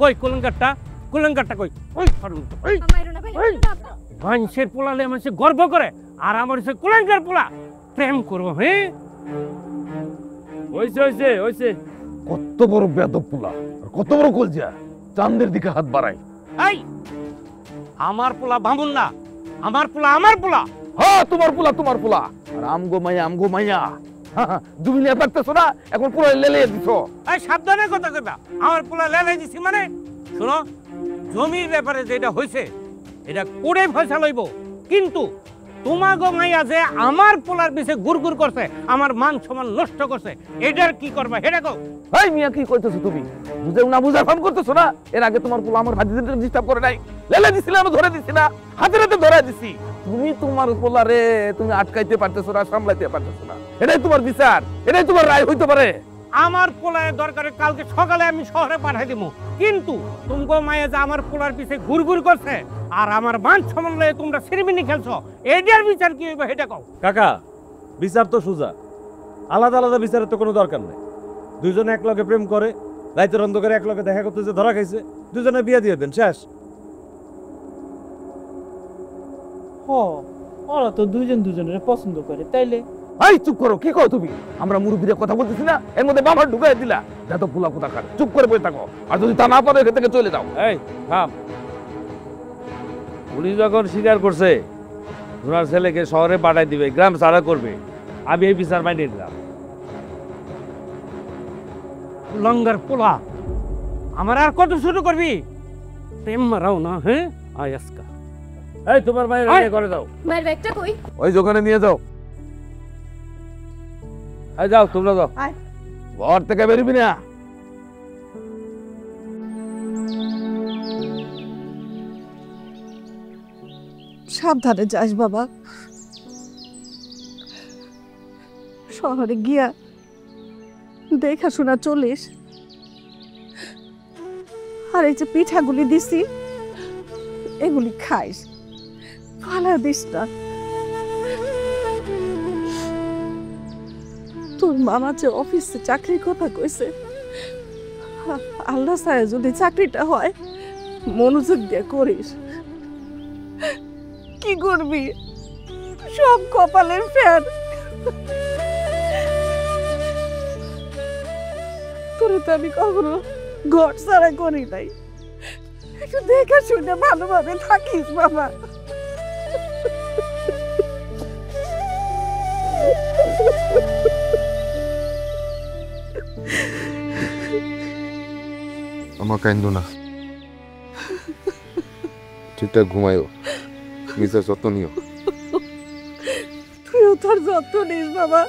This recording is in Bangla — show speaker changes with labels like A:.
A: কই কুলেঙ্গারটা কই? ওই মানুষের পোলালে মানুষের গর্ব করে, আর আমার সে কুলেঙ্গার পোলা প্রেম করবো? হ্যাঁ,
B: হইছে কত বড় বেদব পোলা, কত বড় কলজা, চাঁদের দিকে হাত বাড়ায়।
A: এই আমার পোলা বামুন না, আমার পোলা।
B: হ্যাঁ, তোমার পোলা। আর আমগো মাইয়া তুমি নিয়ে থাকতেছো না, এখন পুরো লেলে দিছো।
A: এই সাবধানে কথা কইবা, আমার পোলা লেলাই দিছি মানে? শোনো, জমির ব্যাপারে যেটা হয়েছে এটা করে ফয়সালা হইব, কিন্তু তোমাগো মাইয়া যে আমার পোলার পিছে গুড়গুড় করছে, আমার মান সম্মান নষ্ট করছে, এটার কি করবা সেটা কও।
B: এই মিয়া, কি কইতেছো তুমি? বুঝেও না বুঝার ফোন করতেছো না? এর আগে তোমার পোলা আমার ভাতিজিকে ডিস্টার্ব করে নাই, লেলে দিছিলাম, ধরে দিছি না, হাতে ধরে দিছি। তুমি তোমার পোলারে তুমি আটকাইতে পারতেছো না, সামলাইতে পারতেছো না, এটাই তোমার বিচার, এটাই তোমার রায় হইতে পারে।
A: আমার পোলার দরকারে কালকে সকালে আমি শহরে পাঠাই দিব, কিন্তু তুমগো মায়ে যে আমার পোলার পিছে ঘুরঘুর করছে আর আমার মান সম্মান লয়ে তোমরা সিরিমিনি খেলছো, এটার বিচার কি হইবে সেটা কও।
C: কাকা, বিচার তো সোজা, আলাদা আলাদা বিচারের তো কোনো দরকার নেই। দুইজনে এক লগে প্রেম করে, রাইতের অন্ধকারে এক লগে দেখা করতেছে, ধরা খাইছে, দুজনে বিয়ে দিয়ে দেন, শেষ।
D: ওরা তো দুজনের পছন্দ করে, তাইলে
B: এই চুপ করো, কি কও তুমি? আমরা মুরব্বীরা কথা বলতেছি না, এর মধ্যে বাবার ঢুকাই দিলা। যত পোলা কোথা খান, চুপ করে বসে থাকো, আর যদি তা না পারো এখান থেকে চলে যাও।
C: এই থাম, পুলিশ যখন স্বীকার করছে ওনার ছেলেকে শহরে পাঠাই দিবে, গ্রাম ছাড়া করবে, আমি এই বিচার মাইনে নিলাম।
A: লঙ্গার পোলা, আমার আর কত শুরু করবি? প্রেম মারাও না, হ্যাঁ? আয় আজকা,
C: এই তোমার মায়ের বিয়ে করে দাও।
E: মায়ের ব্যাগটা কই?
B: ওই দোকানে নিয়ে যাও।
C: এই যাও, তোমরা যাও।
B: ঘর থেকে বেরোবি না।
F: সাবধানে যাস বাবা, শহরে গিয়া দেখাশোনা চলিস। আর এই যে পিঠাগুলি দিছি এগুলি খাইস, ফালা দিস না। তোর মামা যে অফিসে চাকরির কথা কইছে, আল্লাহ চায় যদি চাকরিটা হয় মনোযোগ দিয়ে করিস। কি করবি, সব কপালের ফের। তোরে তো আমি কখনো ঘর ছাড়া করি নাই, একটু দেখা শুনে ভালোভাবে থাকিস বাবা।
G: আমার কান্দো না, ঠিকঠাক ঘুমায়ও, নিজের যত্ন নিও।
F: তুইও তোর যত্ন নিস বাবা।